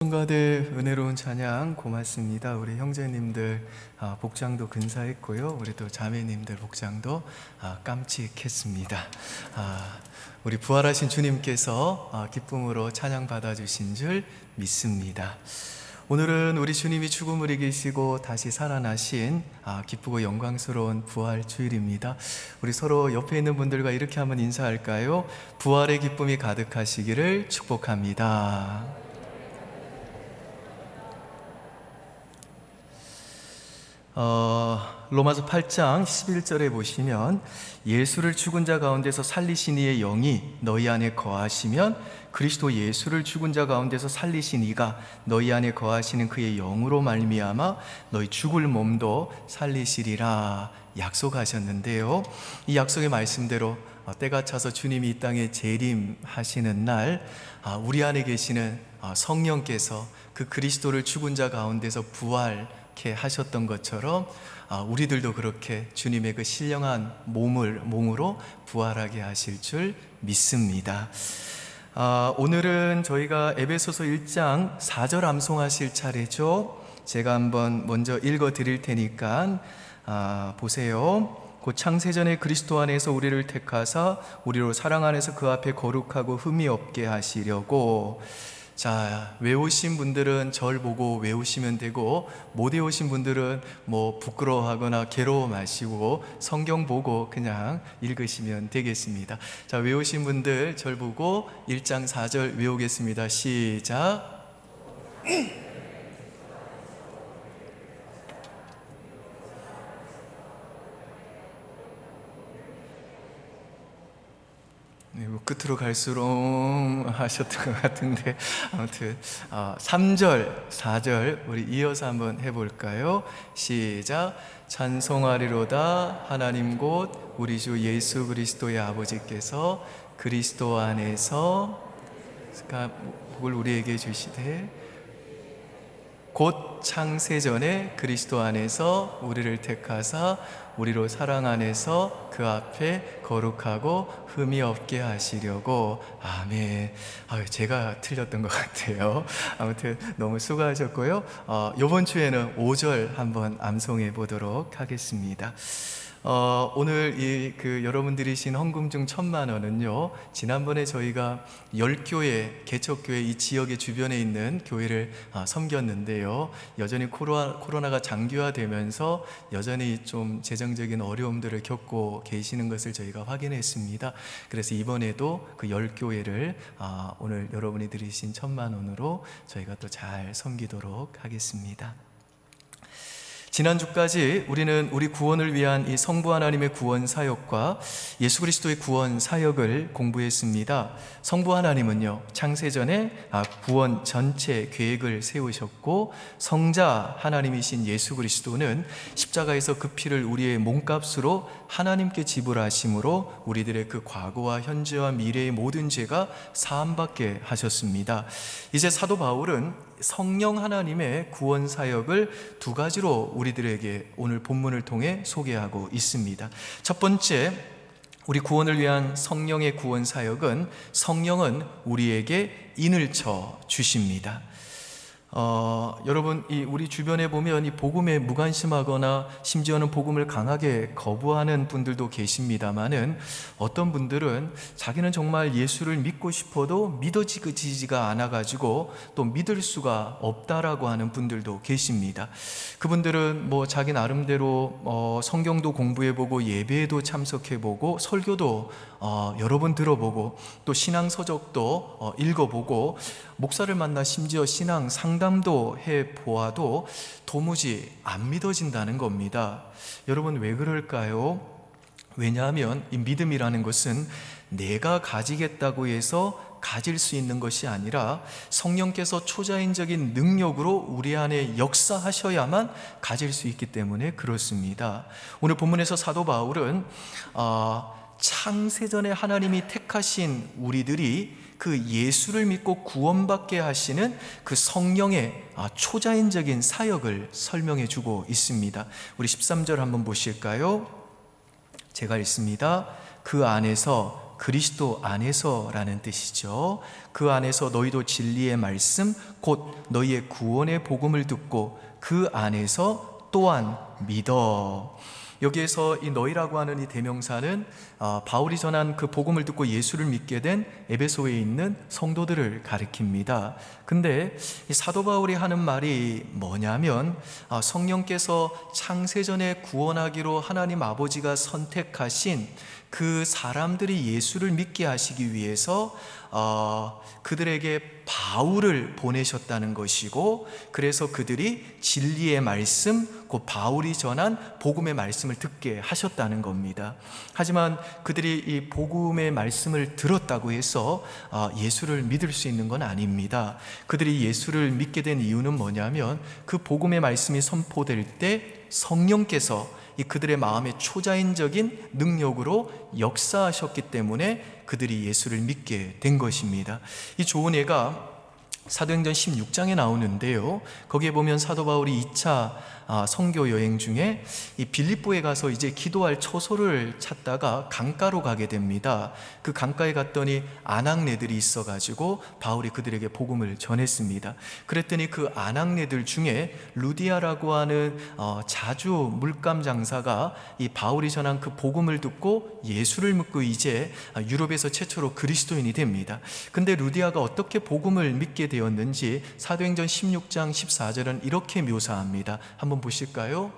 성가대 은혜로운 찬양 고맙습니다. 우리 형제님들 복장도 근사했고요. 우리 또 자매님들 복장도 깜찍했습니다. 우리 부활하신 주님께서 기쁨으로 찬양 받아주신 줄 믿습니다. 오늘은 우리 주님이 죽음을 이기시고 다시 살아나신 기쁘고 영광스러운 부활 주일입니다. 우리 서로 옆에 있는 분들과 이렇게 한번 인사할까요? 부활의 기쁨이 가득하시기를 축복합니다. 로마서 8장 11절에 보시면 예수를 죽은 자 가운데서 살리신 이의 영이 너희 안에 거하시면 그리스도 예수를 죽은 자 가운데서 살리신 이가 너희 안에 거하시는 그의 영으로 말미암아 너희 죽을 몸도 살리시리라 약속하셨는데요. 이 약속의 말씀대로 때가 차서 주님이 이 땅에 재림하시는 날 우리 안에 계시는 성령께서 그 그리스도를 죽은 자 가운데서 부활케 하셨던 것처럼 우리들도 그렇게 주님의 그 신령한 몸으로 부활하게 하실 줄 믿습니다. 오늘은 저희가 에베소서 1장 4절 암송하실 차례죠. 제가 한번 먼저 읽어 드릴 테니까 보세요. 곧 창세전에 그리스도 안에서 우리를 택하사 우리로 사랑 안에서 그 앞에 거룩하고 흠이 없게 하시려고. 자, 외우신 분들은 절 보고 외우시면 되고 못 외우신 분들은 부끄러워하거나 괴로워 마시고 성경 보고 그냥 읽으시면 되겠습니다. 자, 외우신 분들 절 보고 1장 4절 외우겠습니다. 시작. 끝으로 갈수록 하셨던 것 같은데 아무튼 3절, 4절 우리 이어서 한번 해볼까요? 시작. 찬송하리로다 하나님 곧 우리 주 예수 그리스도의 아버지께서 그리스도 안에서 복을 우리에게 주시되 곧 창세전에 그리스도 안에서 우리를 택하사 우리로 사랑 안에서 그 앞에 거룩하고 흠이 없게 하시려고. 아멘. 제가 틀렸던 것 같아요. 아무튼 너무 수고하셨고요. 이번 주에는 5절 한번 암송해 보도록 하겠습니다. 오늘 여러분들이 신 헌금 중 1,000만 원은요, 지난번에 저희가 10교회, 개척교회 이 지역의 주변에 있는 교회를 섬겼는데요, 여전히 코로나가 장기화되면서 여전히 좀 재정적인 어려움들을 겪고 계시는 것을 저희가 확인했습니다. 그래서 이번에도 그 10교회를 오늘 여러분이 드리신 1,000만 원으로 저희가 또 잘 섬기도록 하겠습니다. 지난주까지 우리는 우리 구원을 위한 이 성부 하나님의 구원 사역과 예수 그리스도의 구원 사역을 공부했습니다. 성부 하나님은요, 창세전에 구원 전체 계획을 세우셨고, 성자 하나님이신 예수 그리스도는 십자가에서 그 피를 우리의 몸값으로 하나님께 지불하심으로 우리들의 그 과거와 현재와 미래의 모든 죄가 사함받게 하셨습니다. 이제 사도 바울은 성령 하나님의 구원 사역을 두 가지로 우리들에게 오늘 본문을 통해 소개하고 있습니다. 첫 번째, 우리 구원을 위한 성령의 구원 사역은 성령은 우리에게 인을 쳐 주십니다. 여러분, 우리 주변에 보면 이 복음에 무관심하거나 심지어는 복음을 강하게 거부하는 분들도 계십니다만은, 어떤 분들은 자기는 정말 예수를 믿고 싶어도 믿어지지가 않아가지고 또 믿을 수가 없다라고 하는 분들도 계십니다. 그분들은 자기 나름대로 성경도 공부해보고 예배에도 참석해보고 설교도 여러 번 들어보고 또 신앙 서적도 읽어보고 목사를 만나 심지어 신앙 상담도 해보아도 도무지 안 믿어진다는 겁니다. 여러분, 왜 그럴까요? 왜냐하면 이 믿음이라는 것은 내가 가지겠다고 해서 가질 수 있는 것이 아니라 성령께서 초자연적인 능력으로 우리 안에 역사하셔야만 가질 수 있기 때문에 그렇습니다. 오늘 본문에서 사도 바울은 창세전에 하나님이 택하신 우리들이 그 예수를 믿고 구원받게 하시는 그 성령의 초자연적인 사역을 설명해 주고 있습니다. 우리 13절 한번 보실까요? 제가 읽습니다. 그 안에서 그리스도 안에서라는 뜻이죠. 그 안에서 너희도 진리의 말씀 곧 너희의 구원의 복음을 듣고 그 안에서 또한 믿어. 여기에서 이 너희라고 하는 이 대명사는 바울이 전한 그 복음을 듣고 예수를 믿게 된 에베소에 있는 성도들을 가리킵니다. 근데 이 사도 바울이 하는 말이 뭐냐면 성령께서 창세전에 구원하기로 하나님 아버지가 선택하신 그 사람들이 예수를 믿게 하시기 위해서 그들에게 바울을 보내셨다는 것이고, 그래서 그들이 진리의 말씀 곧 바울이 전한 복음의 말씀을 듣게 하셨다는 겁니다. 하지만 그들이 이 복음의 말씀을 들었다고 해서 예수를 믿을 수 있는 건 아닙니다. 그들이 예수를 믿게 된 이유는 뭐냐면 그 복음의 말씀이 선포될 때 성령께서 이 그들의 마음의 초자연적인 능력으로 역사하셨기 때문에 그들이 예수를 믿게 된 것입니다. 이 좋은 예가 사도행전 16장에 나오는데요. 거기에 보면 사도 바울이 2차 선교 여행 중에 이 빌립보에 가서 이제 기도할 처소를 찾다가 강가로 가게 됩니다. 그 강가에 갔더니 아낙네들이 있어가지고 바울이 그들에게 복음을 전했습니다. 그랬더니 그 아낙네들 중에 루디아라고 하는 자주 물감 장사가 이 바울이 전한 그 복음을 듣고 예수를 믿고 이제 유럽에서 최초로 그리스도인이 됩니다. 근데 루디아가 어떻게 복음을 믿게 되었는지 사도행전 16장 14절은 이렇게 묘사합니다. 한번 보실까요?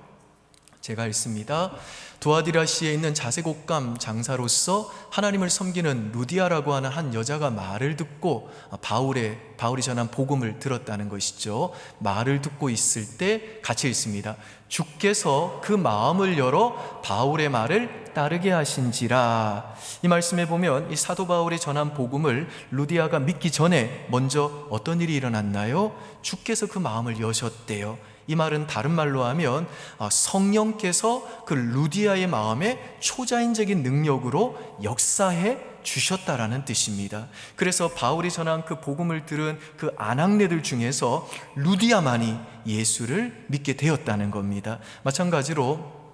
제가 읽습니다. 두아디라시에 있는 자색 옷감 장사로서 하나님을 섬기는 루디아라고 하는 한 여자가 말을 듣고 바울이 전한 복음을 들었다는 것이죠. 말을 듣고 있을 때 같이 읽습니다. 주께서 그 마음을 열어 바울의 말을 따르게 하신지라. 이 말씀에 보면 이 사도 바울이 전한 복음을 루디아가 믿기 전에 먼저 어떤 일이 일어났나요? 주께서 그 마음을 여셨대요. 이 말은 다른 말로 하면 성령께서 그 루디아의 마음에 초자연적인 능력으로 역사해 주셨다라는 뜻입니다. 그래서 바울이 전한 그 복음을 들은 그 아낙네들 중에서 루디아만이 예수를 믿게 되었다는 겁니다. 마찬가지로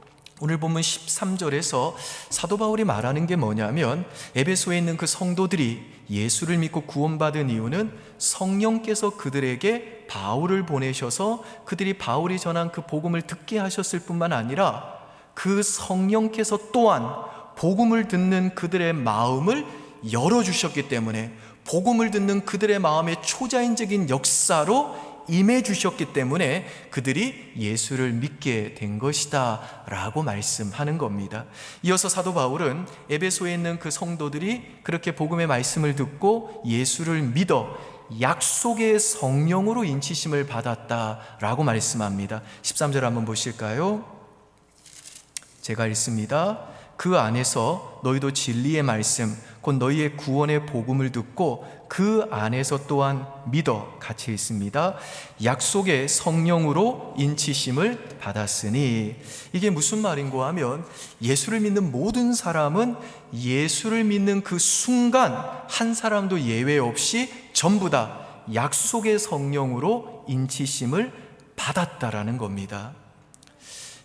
오늘 본문 13절에서 사도 바울이 말하는 게 뭐냐면 에베소에 있는 그 성도들이 예수를 믿고 구원받은 이유는 성령께서 그들에게 바울을 보내셔서 그들이 바울이 전한 그 복음을 듣게 하셨을 뿐만 아니라 그 성령께서 또한 복음을 듣는 그들의 마음을 열어주셨기 때문에 복음을 듣는 그들의 마음의 초자연적인 역사로 임해 주셨기 때문에 그들이 예수를 믿게 된 것이다 라고 말씀하는 겁니다. 이어서 사도 바울은 에베소에 있는 그 성도들이 그렇게 복음의 말씀을 듣고 예수를 믿어 약속의 성령으로 인치심을 받았다라고 말씀합니다. 13절 한번 보실까요? 제가 읽습니다. 그 안에서 너희도 진리의 말씀 곧 너희의 구원의 복음을 듣고 그 안에서 또한 믿어, 같이 있습니다. 약속의 성령으로 인치심을 받았으니. 이게 무슨 말인고 하면 예수를 믿는 모든 사람은 예수를 믿는 그 순간 한 사람도 예외 없이 전부 다 약속의 성령으로 인치심을 받았다라는 겁니다.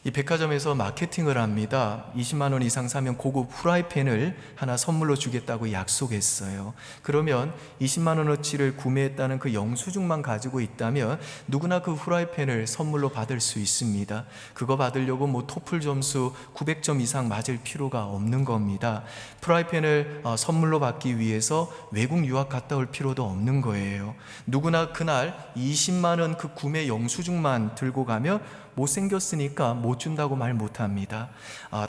이 백화점에서 마케팅을 합니다. 20만 원 이상 사면 고급 후라이팬을 하나 선물로 주겠다고 약속했어요. 그러면 20만 원어치를 구매했다는 그 영수증만 가지고 있다면 누구나 그 후라이팬을 선물로 받을 수 있습니다. 그거 받으려고 토플 점수 900점 이상 맞을 필요가 없는 겁니다. 후라이팬을 선물로 받기 위해서 외국 유학 갔다 올 필요도 없는 거예요. 누구나 그날 20만 원 그 구매 영수증만 들고 가면 못생겼으니까 못 준다고 말 못합니다.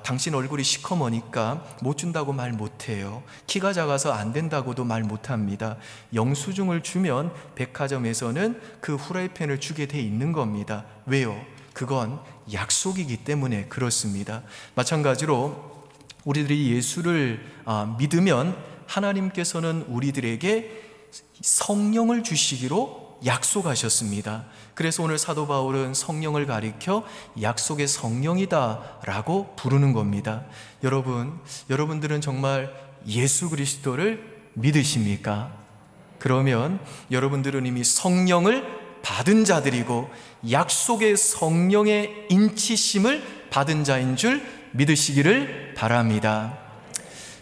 당신 얼굴이 시커머니까 못 준다고 말 못해요. 키가 작아서 안 된다고도 말 못합니다. 영수증을 주면 백화점에서는 그 후라이팬을 주게 돼 있는 겁니다. 왜요? 그건 약속이기 때문에 그렇습니다. 마찬가지로 우리들이 예수를 믿으면 하나님께서는 우리들에게 성령을 주시기로 약속하셨습니다. 그래서 오늘 사도 바울은 성령을 가리켜 약속의 성령이다 라고 부르는 겁니다. 여러분들은 정말 예수 그리스도를 믿으십니까? 그러면 여러분들은 이미 성령을 받은 자들이고 약속의 성령의 인치심을 받은 자인 줄 믿으시기를 바랍니다.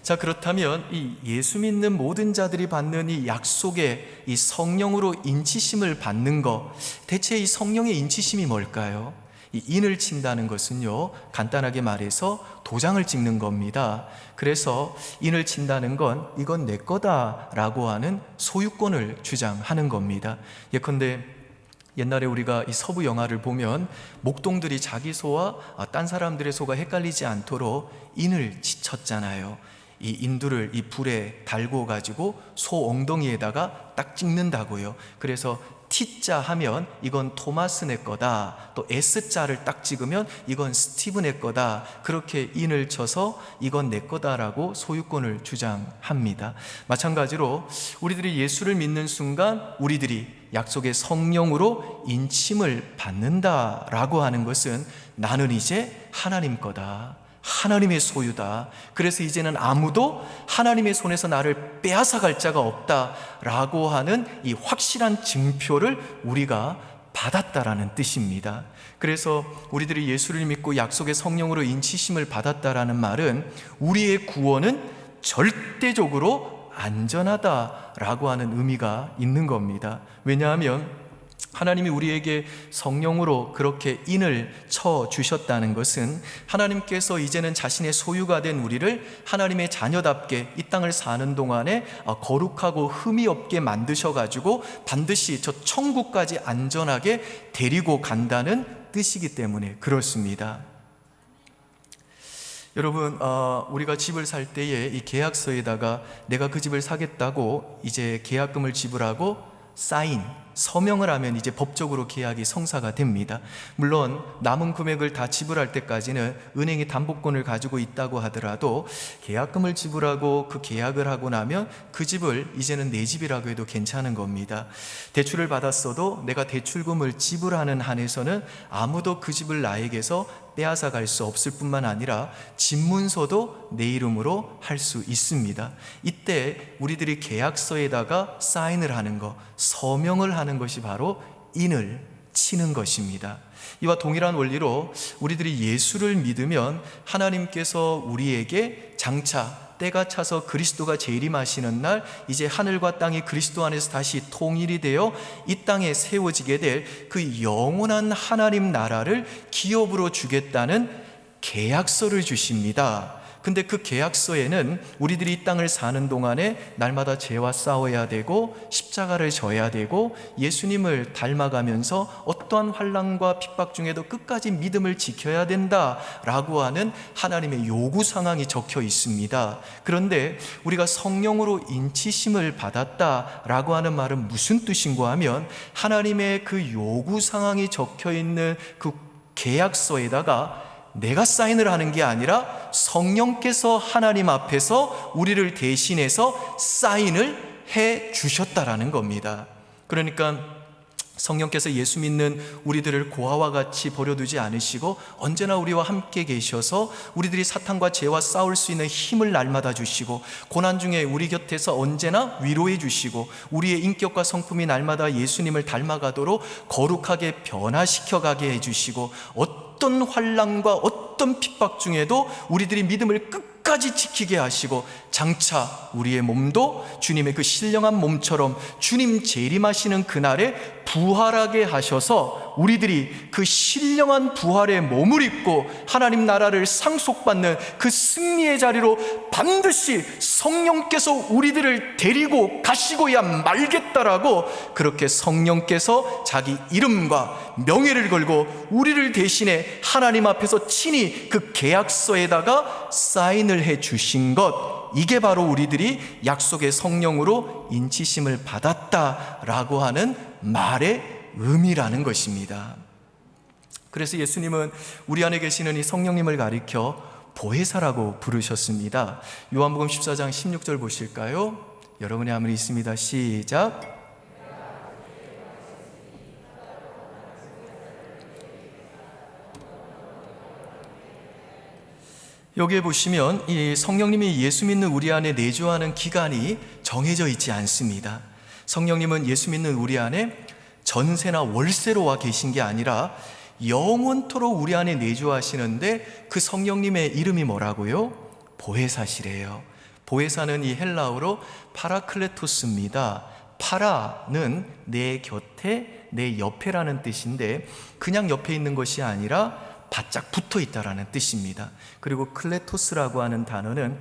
자, 그렇다면 이 예수 믿는 모든 자들이 받는 이 약속의 이 성령으로 인치심을 받는 것, 대체 이 성령의 인치심이 뭘까요? 이 인을 친다는 것은요, 간단하게 말해서 도장을 찍는 겁니다. 그래서 인을 친다는 건 이건 내 거다라고 하는 소유권을 주장하는 겁니다. 예컨대 옛날에 우리가 이 서부 영화를 보면 목동들이 자기 소와 딴 사람들의 소가 헷갈리지 않도록 인을 쳤잖아요. 이 인두를 이 불에 달고 가지고 소 엉덩이에다가 딱 찍는다고요. 그래서 T자 하면 이건 토마스네 거다, 또 S자를 딱 찍으면 이건 스티븐의 거다, 그렇게 인을 쳐서 이건 내 거다라고 소유권을 주장합니다. 마찬가지로 우리들이 예수를 믿는 순간 우리들이 약속의 성령으로 인침을 받는다라고 하는 것은 나는 이제 하나님 거다, 하나님의 소유다, 그래서 이제는 아무도 하나님의 손에서 나를 빼앗아갈 자가 없다라고 하는 이 확실한 증표를 우리가 받았다라는 뜻입니다. 그래서 우리들이 예수를 믿고 약속의 성령으로 인치심을 받았다라는 말은 우리의 구원은 절대적으로 안전하다라고 하는 의미가 있는 겁니다. 왜냐하면 하나님이 우리에게 성령으로 그렇게 인을 쳐 주셨다는 것은 하나님께서 이제는 자신의 소유가 된 우리를 하나님의 자녀답게 이 땅을 사는 동안에 거룩하고 흠이 없게 만드셔가지고 반드시 저 천국까지 안전하게 데리고 간다는 뜻이기 때문에 그렇습니다. 여러분, 우리가 집을 살 때에 이 계약서에다가 내가 그 집을 사겠다고 이제 계약금을 지불하고 사인, 서명을 하면 이제 법적으로 계약이 성사가 됩니다. 물론 남은 금액을 다 지불할 때까지는 은행이 담보권을 가지고 있다고 하더라도 계약금을 지불하고 그 계약을 하고 나면 그 집을 이제는 내 집이라고 해도 괜찮은 겁니다. 대출을 받았어도 내가 대출금을 지불하는 한에서는 아무도 그 집을 나에게서 빼앗아 갈 수 없을 뿐만 아니라 집문서도 내 이름으로 할 수 있습니다. 이때 우리들이 계약서에다가 사인을 하는 것, 서명을 하는 것이 바로 인을 치는 것입니다. 이와 동일한 원리로 우리들이 예수를 믿으면 하나님께서 우리에게 장차 때가 차서 그리스도가 재림하시는 날 이제 하늘과 땅이 그리스도 안에서 다시 통일이 되어 이 땅에 세워지게 될 그 영원한 하나님 나라를 기업으로 주겠다는 계약서를 주십니다. 근데 그 계약서에는 우리들이 이 땅을 사는 동안에 날마다 죄와 싸워야 되고 십자가를 져야 되고 예수님을 닮아가면서 어떠한 환난과 핍박 중에도 끝까지 믿음을 지켜야 된다라고 하는 하나님의 요구 상황이 적혀 있습니다. 그런데 우리가 성령으로 인치심을 받았다라고 하는 말은 무슨 뜻인가 하면 하나님의 그 요구 상황이 적혀 있는 그 계약서에다가 내가 사인을 하는 게 아니라 성령께서 하나님 앞에서 우리를 대신해서 사인을 해 주셨다라는 겁니다. 그러니까 성령께서 예수 믿는 우리들을 고아와 같이 버려두지 않으시고 언제나 우리와 함께 계셔서 우리들이 사탄과 죄와 싸울 수 있는 힘을 날마다 주시고 고난 중에 우리 곁에서 언제나 위로해 주시고 우리의 인격과 성품이 날마다 예수님을 닮아가도록 거룩하게 변화시켜 가게 해주시고 어떤 환난과 어떤 핍박 중에도 우리들이 믿음을 끝까지 지키게 하시고 장차 우리의 몸도 주님의 그 신령한 몸처럼 주님 재림하시는 그날에 부활하게 하셔서 우리들이 그 신령한 부활의 몸을 입고 하나님 나라를 상속받는 그 승리의 자리로 반드시 성령께서 우리들을 데리고 가시고야 말겠다라고 그렇게 성령께서 자기 이름과 명예를 걸고 우리를 대신해 하나님 앞에서 친히 그 계약서에다가 사인을 해 주신 것, 이게 바로 우리들이 약속의 성령으로 인치심을 받았다라고 하는 말의 의미라는 것입니다. 그래서 예수님은 우리 안에 계시는 이 성령님을 가리켜 보혜사라고 부르셨습니다. 요한복음 14장 16절 보실까요? 여러분의 하면 있습니다. 시작. 여기에 보시면 이 성령님이 예수 믿는 우리 안에 내주하는 기간이 정해져 있지 않습니다. 성령님은 예수 믿는 우리 안에 전세나 월세로 와 계신 게 아니라 영원토록 우리 안에 내주하시는데 그 성령님의 이름이 뭐라고요? 보혜사시래요. 보혜사는 이 헬라어로 파라클레토스입니다. 파라는 내 곁에, 내 옆에라는 뜻인데 그냥 옆에 있는 것이 아니라 바짝 붙어 있다라는 뜻입니다. 그리고 클레토스라고 하는 단어는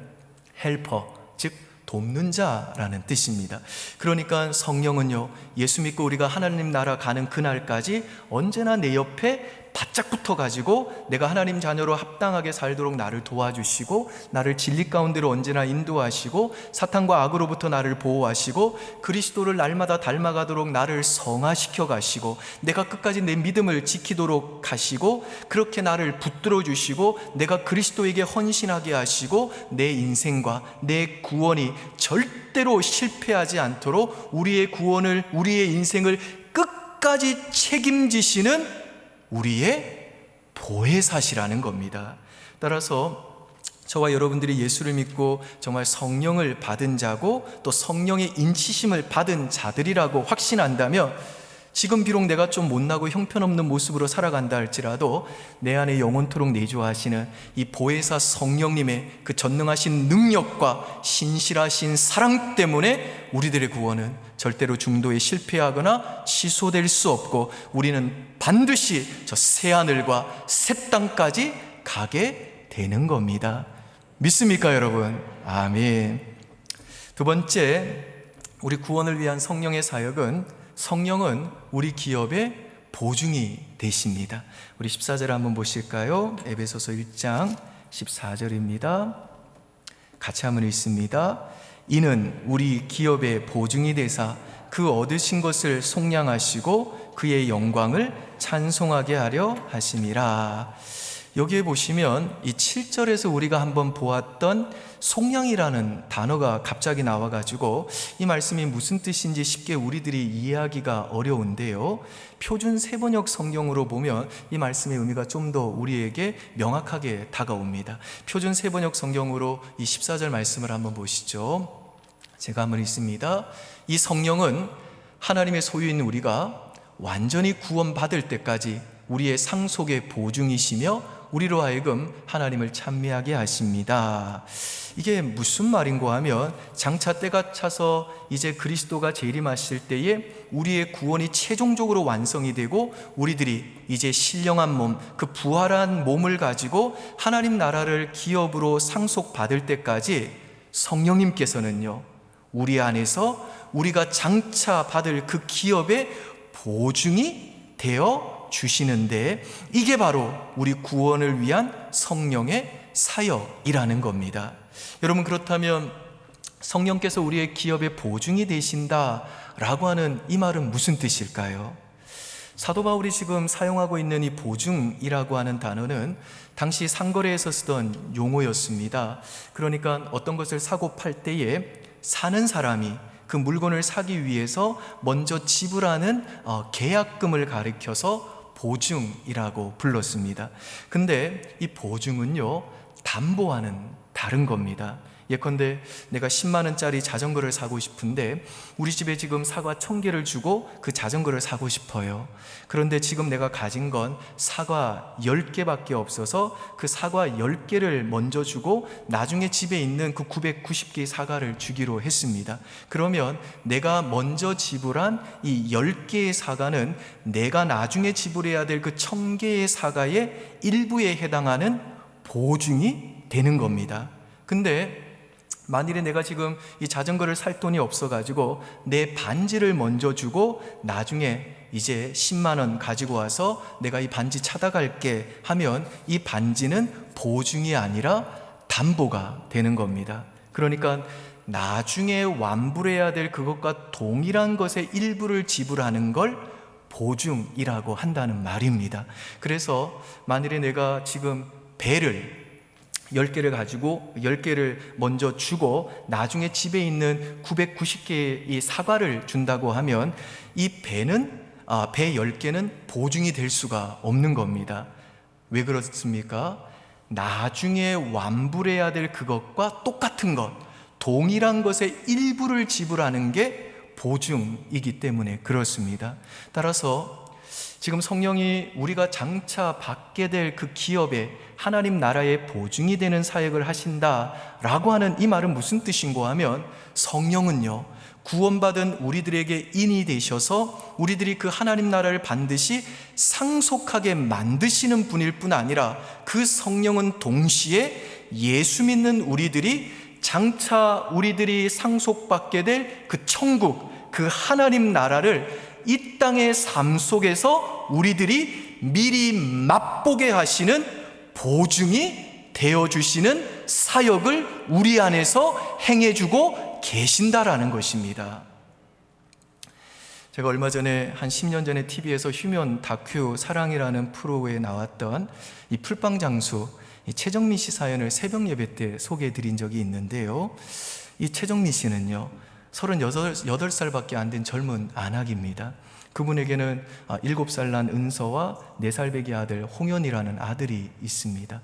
헬퍼, 즉 돕는 자라는 뜻입니다. 그러니까 성령은요, 예수 믿고 우리가 하나님 나라 가는 그날까지 언제나 내 옆에 바짝 붙어가지고 내가 하나님 자녀로 합당하게 살도록 나를 도와주시고, 나를 진리 가운데로 언제나 인도하시고, 사탄과 악으로부터 나를 보호하시고, 그리스도를 날마다 닮아가도록 나를 성화시켜 가시고, 내가 끝까지 내 믿음을 지키도록 하시고, 그렇게 나를 붙들어 주시고, 내가 그리스도에게 헌신하게 하시고, 내 인생과 내 구원이 절대로 실패하지 않도록 우리의 구원을, 우리의 인생을 끝까지 책임지시는 우리의 보혜사시라는 겁니다. 따라서 저와 여러분들이 예수를 믿고 정말 성령을 받은 자고 또 성령의 인치심을 받은 자들이라고 확신한다면, 지금 비록 내가 좀 못나고 형편없는 모습으로 살아간다 할지라도 내 안에 영원토록 내주하시는 이 보혜사 성령님의 그 전능하신 능력과 신실하신 사랑 때문에 우리들의 구원은 절대로 중도에 실패하거나 취소될 수 없고, 우리는 반드시 저 새하늘과 새 땅까지 가게 되는 겁니다. 믿습니까, 여러분? 아멘. 두 번째, 우리 구원을 위한 성령의 사역은, 성령은 우리 기업의 보증이 되십니다. 우리 14절 한번 보실까요? 에베소서 1장 14절입니다. 같이 한번 읽습니다. 이는 우리 기업의 보증이 되사 그 얻으신 것을 속량하시고 그의 영광을 찬송하게 하려 하심이라. 여기에 보시면 이 7절에서 우리가 한번 보았던 속량이라는 단어가 갑자기 나와가지고 이 말씀이 무슨 뜻인지 쉽게 우리들이 이해하기가 어려운데요, 표준 세번역 성경으로 보면 이 말씀의 의미가 좀 더 우리에게 명확하게 다가옵니다. 표준 세번역 성경으로 이 14절 말씀을 한번 보시죠. 제가 한번 읽습니다. 이 성령은 하나님의 소유인 우리가 완전히 구원받을 때까지 우리의 상속의 보증이시며 우리로 하여금 하나님을 찬미하게 하십니다. 이게 무슨 말인고 하면, 장차 때가 차서 이제 그리스도가 재림하실 때에 우리의 구원이 최종적으로 완성이 되고 우리들이 이제 신령한 몸, 그 부활한 몸을 가지고 하나님 나라를 기업으로 상속받을 때까지 성령님께서는요, 우리 안에서 우리가 장차 받을 그 기업의 보증이 되어 주시는데, 이게 바로 우리 구원을 위한 성령의 사역이라는 겁니다. 여러분, 그렇다면 성령께서 우리의 기업의 보증이 되신다라고 하는 이 말은 무슨 뜻일까요? 사도 바울이 지금 사용하고 있는 이 보증이라고 하는 단어는 당시 상거래에서 쓰던 용어였습니다. 그러니까 어떤 것을 사고 팔 때에 사는 사람이 그 물건을 사기 위해서 먼저 지불하는 계약금을 가리켜서 보증이라고 불렀습니다. 근데 이 보증은요, 담보와는 다른 겁니다. 예컨대 내가 10만 원짜리 자전거를 사고 싶은데 우리 집에 지금 사과 1000개를 주고 그 자전거를 사고 싶어요. 그런데 지금 내가 가진 건 사과 10개밖에 없어서 그 사과 10개를 먼저 주고 나중에 집에 있는 그 990개의 사과를 주기로 했습니다. 그러면 내가 먼저 지불한 이 10개의 사과는 내가 나중에 지불해야 될 그 1000개의 사과의 일부에 해당하는 보증이 되는 겁니다. 근데 만일에 내가 지금 이 자전거를 살 돈이 없어가지고 내 반지를 먼저 주고 나중에 이제 10만 원 가지고 와서 내가 이 반지 찾아갈게 하면 이 반지는 보증이 아니라 담보가 되는 겁니다. 그러니까 나중에 완불해야 될 그것과 동일한 것의 일부를 지불하는 걸 보증이라고 한다는 말입니다. 그래서 만일에 내가 지금 배를 10개를 가지고 10개를 먼저 주고 나중에 집에 있는 990개의 사과를 준다고 하면 이 배는 배 10개는 보증이 될 수가 없는 겁니다. 왜 그렇습니까? 나중에 완불해야 될 그것과 똑같은 것, 동일한 것의 일부를 지불하는 게 보증이기 때문에 그렇습니다. 따라서 지금 성령이 우리가 장차 받게 될 그 기업에 하나님 나라의 보증이 되는 사역을 하신다라고 하는 이 말은 무슨 뜻인고 하면, 성령은요, 구원받은 우리들에게 인이 되셔서 우리들이 그 하나님 나라를 반드시 상속하게 만드시는 분일 뿐 아니라, 그 성령은 동시에 예수 믿는 우리들이 장차 우리들이 상속받게 될 그 천국, 그 하나님 나라를 이 땅의 삶 속에서 우리들이 미리 맛보게 하시는 보증이 되어주시는 사역을 우리 안에서 행해주고 계신다라는 것입니다. 제가 얼마 전에 한 10년 전에 TV에서 휴면 다큐 사랑이라는 프로에 나왔던 이 풀빵장수 최정민 씨 사연을 새벽 예배 때 소개해 드린 적이 있는데요. 이 최정민 씨는요, 38살밖에 안 된 젊은 안악입니다. 그분에게는 7살 난 은서와 4살 배기 아들 홍현이라는 아들이 있습니다.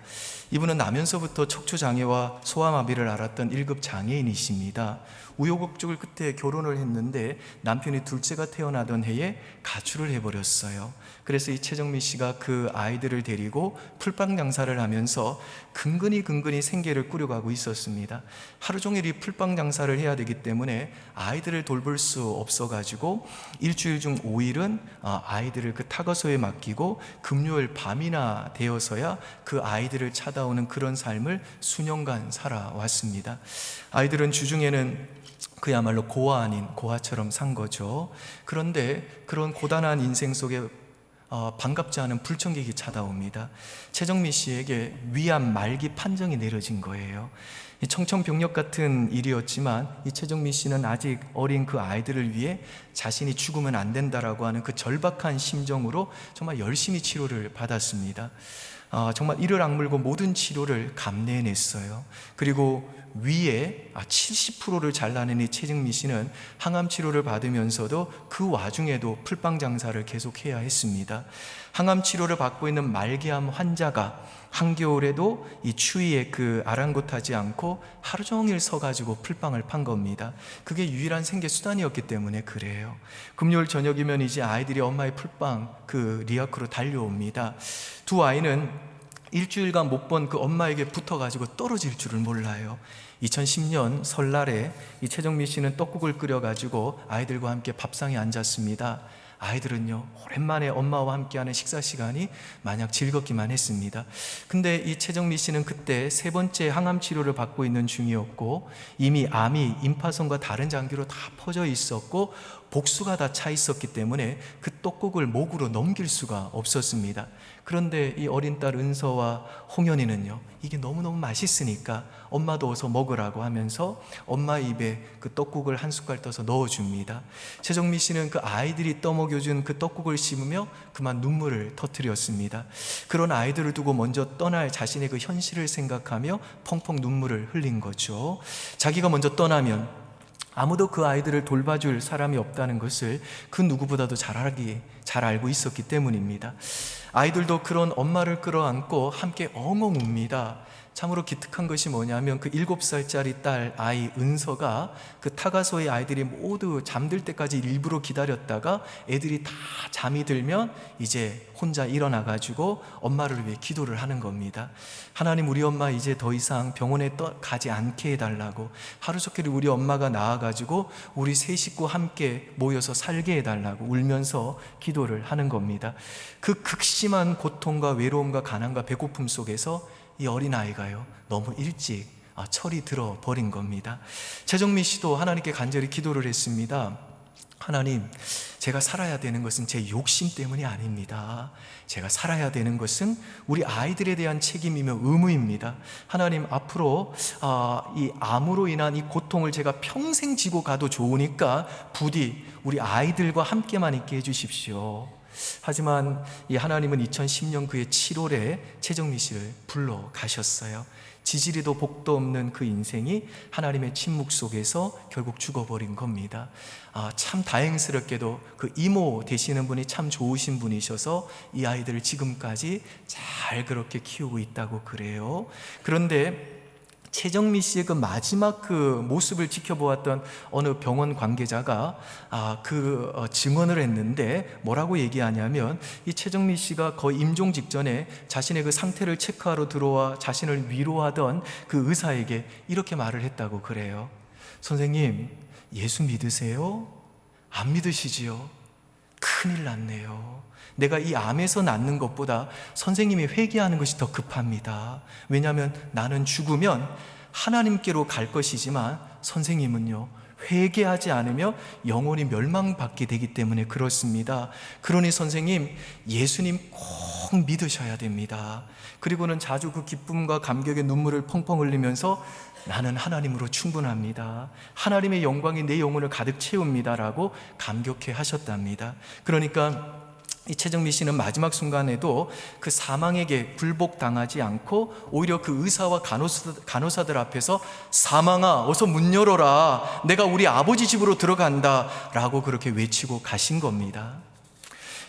이분은 나면서부터 척추장애와 소아마비를 앓았던 1급 장애인이십니다. 우여곡절 끝에 결혼을 했는데 남편이 둘째가 태어나던 해에 가출을 해버렸어요. 그래서 이 최정민 씨가 그 아이들을 데리고 풀빵 장사를 하면서 근근히 생계를 꾸려가고 있었습니다. 하루 종일 이 풀빵 장사를 해야 되기 때문에 아이들을 돌볼 수 없어가지고 일주일 중 5일은 아이들을 그 타거소에 맡기고 금요일 밤이나 되어서야 그 아이들을 찾아오는 그런 삶을 수년간 살아왔습니다. 아이들은 주중에는 그야말로 고아 아닌 고아처럼 산 거죠. 그런데 그런 고단한 인생 속에 반갑지 않은 불청객이 찾아옵니다. 최정민 씨에게 위암 말기 판정이 내려진 거예요. 청천벽력 같은 일이었지만 이 최정민 씨는 아직 어린 그 아이들을 위해 자신이 죽으면 안 된다라고 하는 그 절박한 심정으로 정말 열심히 치료를 받았습니다. 정말 이를 악물고 모든 치료를 감내해냈어요. 그리고 위에 70%를 잘라낸 이 최정민 씨는 항암 치료를 받으면서도 그 와중에도 풀빵 장사를 계속해야 했습니다. 항암 치료를 받고 있는 말기암 환자가 한겨울에도 이 추위에 그 아랑곳하지 않고 하루 종일 서가지고 풀빵을 판 겁니다. 그게 유일한 생계 수단이었기 때문에 그래요. 금요일 저녁이면 이제 아이들이 엄마의 풀빵 그 리아크로 달려옵니다. 두 아이는 일주일간 못 본 그 엄마에게 붙어가지고 떨어질 줄을 몰라요. 2010년 설날에 이 최정민 씨는 떡국을 끓여가지고 아이들과 함께 밥상에 앉았습니다. 아이들은요, 오랜만에 엄마와 함께하는 식사 시간이 마냥 즐겁기만 했습니다. 근데 이 최정민 씨는 그때 3번째 항암 치료를 받고 있는 중이었고, 이미 암이 임파선과 다른 장기로 다 퍼져 있었고 복수가 다 차 있었기 때문에 그 떡국을 목으로 넘길 수가 없었습니다. 그런데 이 어린 딸 은서와 홍현이는요, 이게 너무너무 맛있으니까 엄마도 어서 먹으라고 하면서 엄마 입에 그 떡국을 한 숟갈 떠서 넣어줍니다. 최정민 씨는 그 아이들이 떠먹여준 그 떡국을 씹으며 그만 눈물을 터뜨렸습니다. 그런 아이들을 두고 먼저 떠날 자신의 그 현실을 생각하며 펑펑 눈물을 흘린 거죠. 자기가 먼저 떠나면 아무도 그 아이들을 돌봐줄 사람이 없다는 것을 그 누구보다도 잘 알고 있었기 때문입니다. 아이들도 그런 엄마를 끌어안고 함께 엉엉 웁니다. 참으로 기특한 것이 뭐냐면 그 7살짜리 딸 아이 은서가 그 타가소의 아이들이 모두 잠들 때까지 일부러 기다렸다가 애들이 다 잠이 들면 이제 혼자 일어나가지고 엄마를 위해 기도를 하는 겁니다. 하나님, 우리 엄마 이제 더 이상 병원에 가지 않게 해달라고, 하루 종일 우리 엄마가 나와가지고 우리 세 식구 함께 모여서 살게 해달라고 울면서 기도를 하는 겁니다. 그 극심한 고통과 외로움과 가난과 배고픔 속에서 이 어린아이가요, 너무 일찍 철이 들어버린 겁니다. 최정민 씨도 하나님께 간절히 기도를 했습니다. 하나님, 제가 살아야 되는 것은 제 욕심 때문이 아닙니다. 제가 살아야 되는 것은 우리 아이들에 대한 책임이며 의무입니다. 하나님, 앞으로 이 암으로 인한 이 고통을 제가 평생 지고 가도 좋으니까 부디 우리 아이들과 함께만 있게 해주십시오. 하지만 이 하나님은 2010년 그의 7월에 최정민 씨를 불러 가셨어요. 지지리도 복도 없는 그 인생이 하나님의 침묵 속에서 결국 죽어버린 겁니다. 참 다행스럽게도 그 이모 되시는 분이 참 좋으신 분이셔서 이 아이들을 지금까지 잘 그렇게 키우고 있다고 그래요. 그런데 최정미 씨의 그 마지막 그 모습을 지켜보았던 어느 병원 관계자가 증언을 했는데 뭐라고 얘기하냐면, 이 최정미 씨가 거의 임종 직전에 자신의 그 상태를 체크하러 들어와 자신을 위로하던 그 의사에게 이렇게 말을 했다고 그래요. 선생님, 예수 믿으세요? 안 믿으시지요? 큰일 났네요. 내가 이 암에서 낫는 것보다 선생님이 회개하는 것이 더 급합니다. 왜냐하면 나는 죽으면 하나님께로 갈 것이지만 선생님은요, 회개하지 않으며 영원히 멸망받게 되기 때문에 그렇습니다. 그러니 선생님, 예수님 꼭 믿으셔야 됩니다. 그리고는 자주 그 기쁨과 감격의 눈물을 펑펑 흘리면서 나는 하나님으로 충분합니다. 하나님의 영광이 내 영혼을 가득 채웁니다라고 감격해 하셨답니다. 그러니까 이 최정미 씨는 마지막 순간에도 그 사망에게 굴복당하지 않고 오히려 그 의사와 간호사들 앞에서 사망아, 어서 문 열어라. 내가 우리 아버지 집으로 들어간다. 라고 그렇게 외치고 가신 겁니다.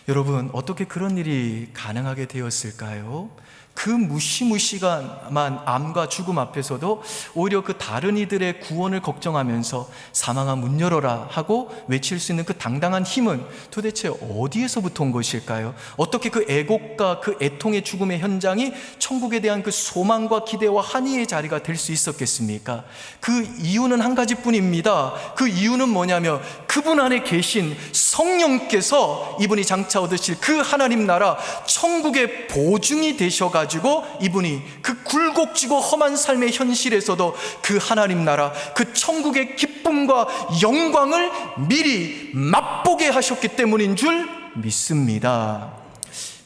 여러분, 어떻게 그런 일이 가능하게 되었을까요? 그 무시무시한 암과 죽음 앞에서도 오히려 그 다른 이들의 구원을 걱정하면서 사망아 문 열어라 하고 외칠 수 있는 그 당당한 힘은 도대체 어디에서부터 온 것일까요? 어떻게 그 애곡과 그 애통의 죽음의 현장이 천국에 대한 그 소망과 기대와 한의의 자리가 될 수 있었겠습니까? 그 이유는 한 가지뿐입니다. 그 이유는 뭐냐면 그분 안에 계신 성령께서 이분이 장차 얻으실 그 하나님 나라 천국의 보증이 되셔가지고 이분이 그 굴곡지고 험한 삶의 현실에서도 그 하나님 나라, 그 천국의 기쁨과 영광을 미리 맛보게 하셨기 때문인 줄 믿습니다.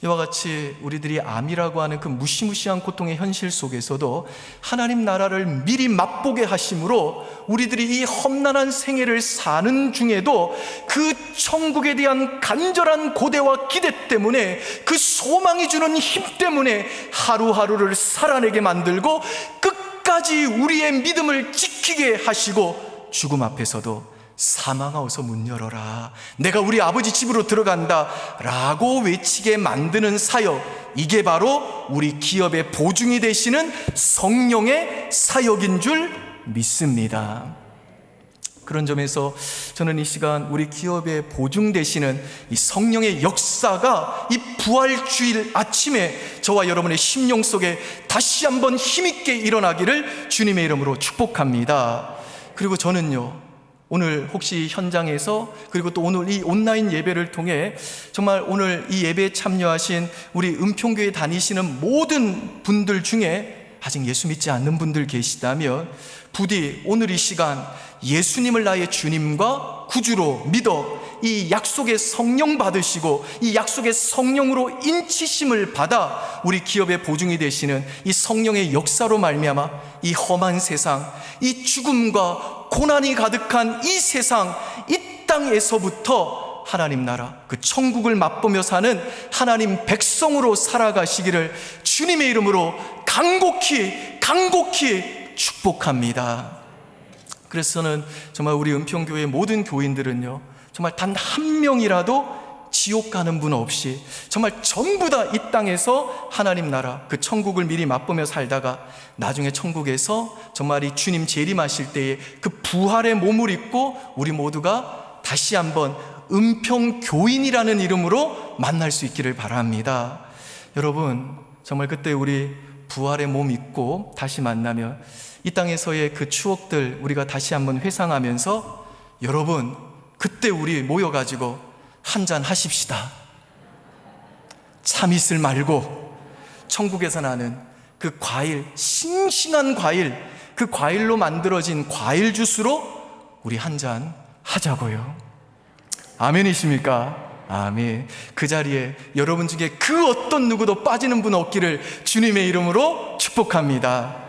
이와 같이 우리들이 암이라고 하는 그 무시무시한 고통의 현실 속에서도 하나님 나라를 미리 맛보게 하심으로 우리들이 이 험난한 생애를 사는 중에도 그 천국에 대한 간절한 고대와 기대 때문에, 그 소망이 주는 힘 때문에 하루하루를 살아내게 만들고 끝까지 우리의 믿음을 지키게 하시고, 죽음 앞에서도 사망아 어서 문 열어라, 내가 우리 아버지 집으로 들어간다 라고 외치게 만드는 사역, 이게 바로 우리 기업의 보증이 되시는 성령의 사역인 줄 믿습니다. 그런 점에서 저는 이 시간 우리 기업의 보증 되시는 이 성령의 역사가 이 부활주일 아침에 저와 여러분의 심령 속에 다시 한번 힘있게 일어나기를 주님의 이름으로 축복합니다. 그리고 저는요, 오늘 혹시 현장에서, 그리고 또 오늘 이 온라인 예배를 통해 정말 오늘 이 예배에 참여하신 우리 은평교회 다니시는 모든 분들 중에 아직 예수 믿지 않는 분들 계시다면 부디 오늘 이 시간 예수님을 나의 주님과 구주로 믿어 이 약속의 성령 받으시고 이 약속의 성령으로 인치심을 받아 우리 기업의 보증이 되시는 이 성령의 역사로 말미암아 이 험한 세상, 이 죽음과 고난이 가득한 이 세상, 이 땅에서부터 하나님 나라, 그 천국을 맛보며 사는 하나님 백성으로 살아가시기를 주님의 이름으로 간곡히 축복합니다. 그래서 저는 정말 우리 은평교회 모든 교인들은요, 정말 단 한 명이라도 지옥 가는 분 없이 정말 전부 다 이 땅에서 하나님 나라, 그 천국을 미리 맛보며 살다가 나중에 천국에서 정말 이 주님 재림하실 때에 그 부활의 몸을 입고 우리 모두가 다시 한번 은평교인이라는 이름으로 만날 수 있기를 바랍니다. 여러분, 정말 그때 우리 부활의 몸 입고 다시 만나면 이 땅에서의 그 추억들 우리가 다시 한번 회상하면서, 여러분, 그때 우리 모여가지고 한잔 하십시다. 참 있을 말고 천국에서 나는 그 과일, 싱싱한 과일, 그 과일로 만들어진 과일 주스로 우리 한잔 하자고요. 아멘이십니까? 아멘. 그 자리에 여러분 중에 그 어떤 누구도 빠지는 분 없기를 주님의 이름으로 축복합니다.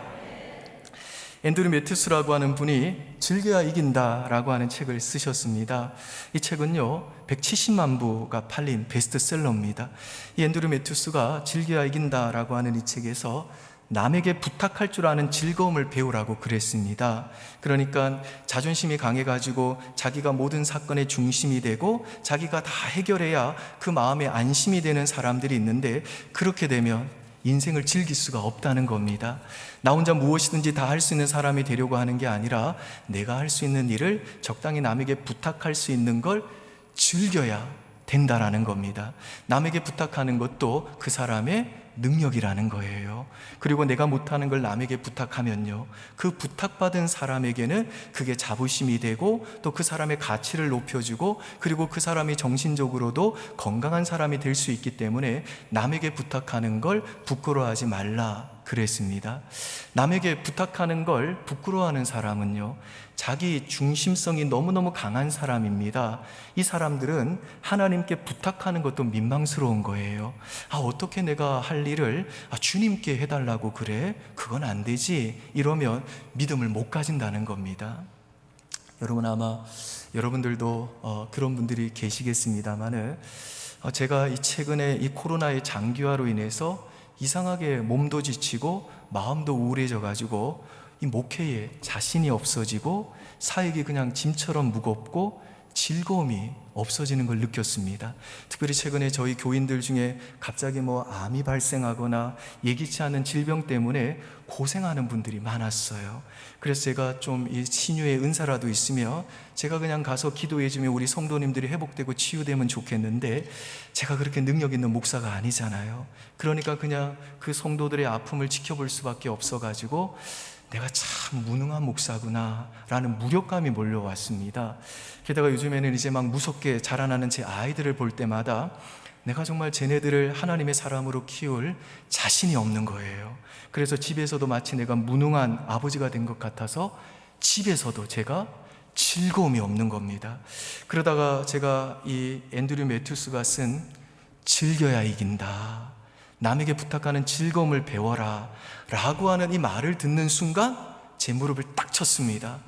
앤드류 매튜스라고 하는 분이 즐겨야 이긴다라고 하는 책을 쓰셨습니다. 이 책은요 170만 부가 팔린 베스트셀러입니다. 이 앤드류 매튜스가 즐겨야 이긴다라고 하는 이 책에서 남에게 부탁할 줄 아는 즐거움을 배우라고 그랬습니다. 그러니까 자존심이 강해가지고 자기가 모든 사건의 중심이 되고 자기가 다 해결해야 그 마음에 안심이 되는 사람들이 있는데, 그렇게 되면 인생을 즐길 수가 없다는 겁니다. 나 혼자 무엇이든지 다 할 수 있는 사람이 되려고 하는 게 아니라 내가 할 수 있는 일을 적당히 남에게 부탁할 수 있는 걸 즐겨야 된다라는 겁니다. 남에게 부탁하는 것도 그 사람의 능력이라는 거예요. 그리고 내가 못하는 걸 남에게 부탁하면요, 그 부탁받은 사람에게는 그게 자부심이 되고 또 그 사람의 가치를 높여주고, 그리고 그 사람이 정신적으로도 건강한 사람이 될 수 있기 때문에 남에게 부탁하는 걸 부끄러워하지 말라 그랬습니다. 남에게 부탁하는 걸 부끄러워하는 사람은요, 자기 중심성이 너무너무 강한 사람입니다. 이 사람들은 하나님께 부탁하는 것도 민망스러운 거예요. 어떻게 내가 할 일을 주님께 해달라고 그래? 그건 안 되지. 이러면 믿음을 못 가진다는 겁니다. 여러분, 아마 여러분들도 그런 분들이 계시겠습니다만은, 제가 최근에 이 코로나의 장기화로 인해서 이상하게 몸도 지치고 마음도 우울해져 가지고 이 목회에 자신이 없어지고 사역이 그냥 짐처럼 무겁고 즐거움이 없어지는 걸 느꼈습니다. 특별히 최근에 저희 교인들 중에 갑자기 암이 발생하거나 예기치 않은 질병 때문에 고생하는 분들이 많았어요. 그래서 제가 좀 이 신유의 은사라도 있으면 제가 그냥 가서 기도해주면 우리 성도님들이 회복되고 치유되면 좋겠는데, 제가 그렇게 능력 있는 목사가 아니잖아요. 그러니까 그냥 그 성도들의 아픔을 지켜볼 수밖에 없어가지고 내가 참 무능한 목사구나 라는 무력감이 몰려왔습니다. 게다가 요즘에는 이제 막 무섭게 자라나는 제 아이들을 볼 때마다 내가 정말 쟤네들을 하나님의 사람으로 키울 자신이 없는 거예요. 그래서 집에서도 마치 내가 무능한 아버지가 된 것 같아서 집에서도 제가 즐거움이 없는 겁니다. 그러다가 제가 이 앤드류 매튜스가 쓴 즐겨야 이긴다, 남에게 부탁하는 즐거움을 배워라 라고 하는 이 말을 듣는 순간 제 무릎을 딱 쳤습니다.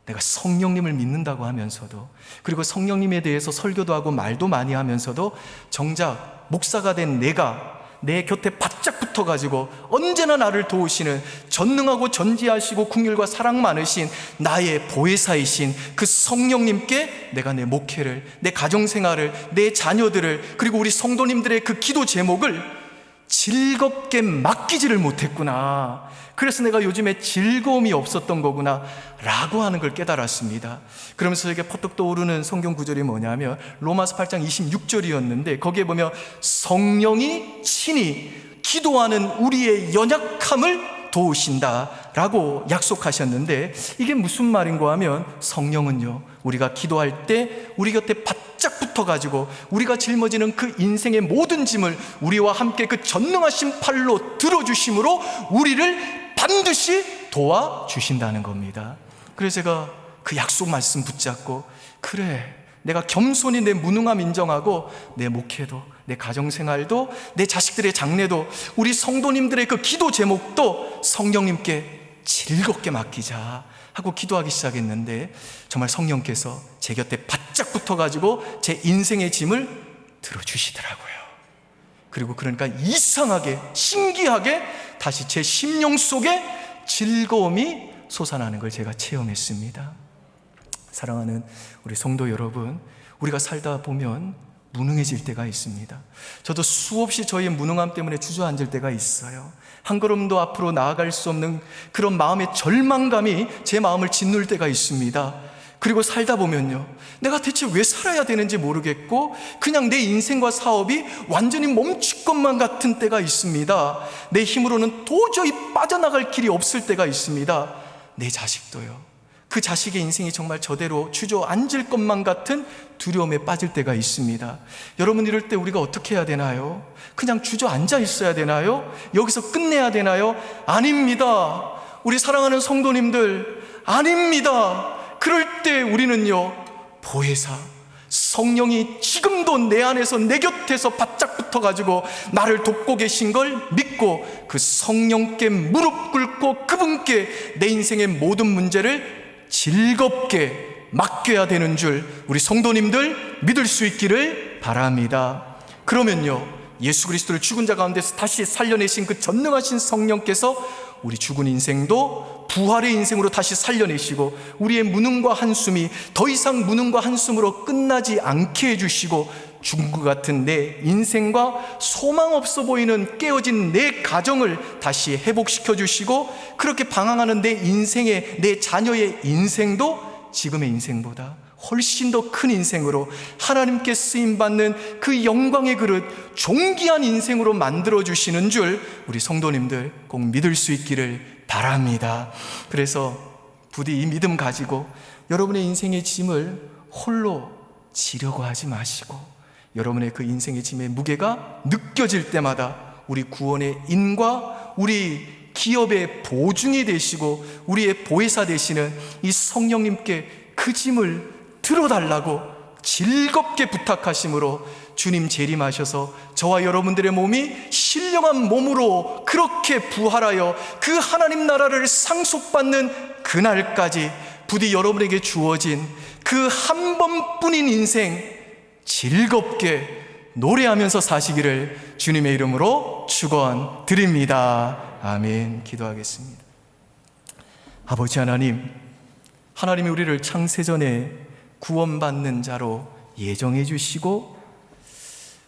내가 성령님을 믿는다고 하면서도, 그리고 성령님에 대해서 설교도 하고 말도 많이 하면서도 정작 목사가 된 내가 내 곁에 바짝 붙어가지고 언제나 나를 도우시는 전능하고 전지하시고 긍휼과 사랑 많으신 나의 보혜사이신 그 성령님께 내가 내 목회를, 내 가정생활을, 내 자녀들을, 그리고 우리 성도님들의 그 기도 제목을 즐겁게 맡기지를 못했구나. 그래서 내가 요즘에 즐거움이 없었던 거구나 라고 하는 걸 깨달았습니다. 그러면서 저에게 퍼뜩 떠오르는 성경 구절이 뭐냐면 로마서 8장 26절이었는데, 거기에 보면 성령이 친히 기도하는 우리의 연약함을 도우신다 라고 약속하셨는데, 이게 무슨 말인가 하면 성령은요, 우리가 기도할 때 우리 곁에 바짝 붙어가지고 우리가 짊어지는 그 인생의 모든 짐을 우리와 함께 그 전능하신 팔로 들어주심으로 우리를 반드시 도와주신다는 겁니다. 그래서 제가 그 약속 말씀 붙잡고, 그래, 내가 겸손히 내 무능함 인정하고 내 목회도, 내 가정생활도, 내 자식들의 장래도, 우리 성도님들의 그 기도 제목도 성령님께 즐겁게 맡기자 하고 기도하기 시작했는데, 정말 성령께서 제 곁에 바짝 붙어가지고 제 인생의 짐을 들어주시더라고요. 그리고 그러니까 이상하게, 신기하게 다시 제 심령 속에 즐거움이 솟아나는 걸 제가 체험했습니다. 사랑하는 우리 성도 여러분, 우리가 살다 보면 무능해질 때가 있습니다. 저도 수없이 저희의 무능함 때문에 주저앉을 때가 있어요. 한 걸음도 앞으로 나아갈 수 없는 그런 마음의 절망감이 제 마음을 짓눌 때가 있습니다. 그리고 살다 보면요, 내가 대체 왜 살아야 되는지 모르겠고 그냥 내 인생과 사업이 완전히 멈출 것만 같은 때가 있습니다. 내 힘으로는 도저히 빠져나갈 길이 없을 때가 있습니다. 내 자식도요, 그 자식의 인생이 정말 저대로 주저앉을 것만 같은 두려움에 빠질 때가 있습니다. 여러분, 이럴 때 우리가 어떻게 해야 되나요? 그냥 주저앉아 있어야 되나요? 여기서 끝내야 되나요? 아닙니다. 우리 사랑하는 성도님들, 아닙니다. 그럴 때 우리는요, 보혜사 성령이 지금도 내 안에서, 내 곁에서 바짝 붙어가지고 나를 돕고 계신 걸 믿고 그 성령께 무릎 꿇고 그분께 내 인생의 모든 문제를 즐겁게 맡겨야 되는 줄 우리 성도님들 믿을 수 있기를 바랍니다. 그러면요, 예수 그리스도를 죽은 자 가운데서 다시 살려내신 그 전능하신 성령께서 우리 죽은 인생도 부활의 인생으로 다시 살려내시고 우리의 무능과 한숨이 더 이상 무능과 한숨으로 끝나지 않게 해주시고 죽은 것 같은 내 인생과 소망 없어 보이는 깨어진 내 가정을 다시 회복시켜 주시고, 그렇게 방황하는 내 인생의, 내 자녀의 인생도 지금의 인생보다 훨씬 더 큰 인생으로 하나님께 쓰임받는 그 영광의 그릇, 존귀한 인생으로 만들어주시는 줄 우리 성도님들 꼭 믿을 수 있기를 바랍니다. 그래서 부디 이 믿음 가지고 여러분의 인생의 짐을 홀로 지려고 하지 마시고, 여러분의 그 인생의 짐의 무게가 느껴질 때마다 우리 구원의 인과 우리 기업의 보증이 되시고 우리의 보혜사 되시는 이 성령님께 그 짐을 들어달라고 즐겁게 부탁하심으로 주님 재림하셔서 저와 여러분들의 몸이 신령한 몸으로 그렇게 부활하여 그 하나님 나라를 상속받는 그날까지 부디 여러분에게 주어진 그 한 번뿐인 인생 즐겁게 노래하면서 사시기를 주님의 이름으로 축원드립니다. 아멘. 기도하겠습니다. 아버지 하나님, 하나님이 우리를 창세전에 구원받는 자로 예정해 주시고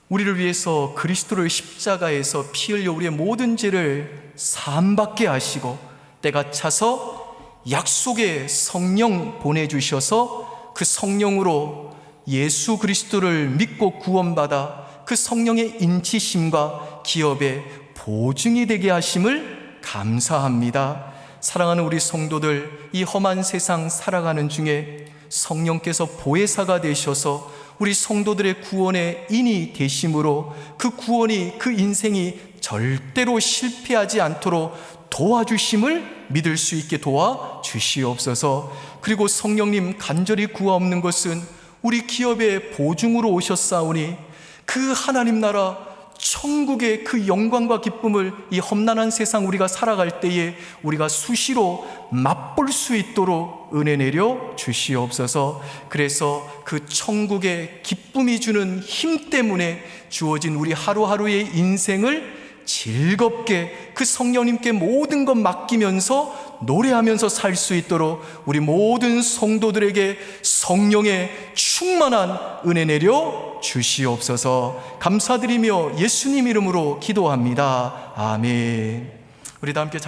우리를 위해서 그리스도를 십자가에서 피 흘려 우리의 모든 죄를 사함받게 하시고 때가 차서 약속의 성령 보내주셔서 그 성령으로 예수 그리스도를 믿고 구원받아 그 성령의 인치심과 기업의 보증이 되게 하심을 감사합니다. 사랑하는 우리 성도들, 이 험한 세상 살아가는 중에 성령께서 보혜사가 되셔서 우리 성도들의 구원의 인이 되심으로 그 구원이, 그 인생이 절대로 실패하지 않도록 도와주심을 믿을 수 있게 도와주시옵소서. 그리고 성령님 간절히 구하옵는 것은 우리 기업의 보증으로 오셨사오니 그 하나님 나라 천국의 그 영광과 기쁨을 이 험난한 세상 우리가 살아갈 때에 우리가 수시로 맛볼 수 있도록 은혜 내려 주시옵소서. 그래서 그 천국의 기쁨이 주는 힘 때문에 주어진 우리 하루하루의 인생을 즐겁게 그 성령님께 모든 것 맡기면서 노래하면서 살 수 있도록 우리 모든 성도들에게 성령의 충만한 은혜 내려 주시옵소서. 감사드리며 예수님 이름으로 기도합니다. 아멘. 우리 다 함께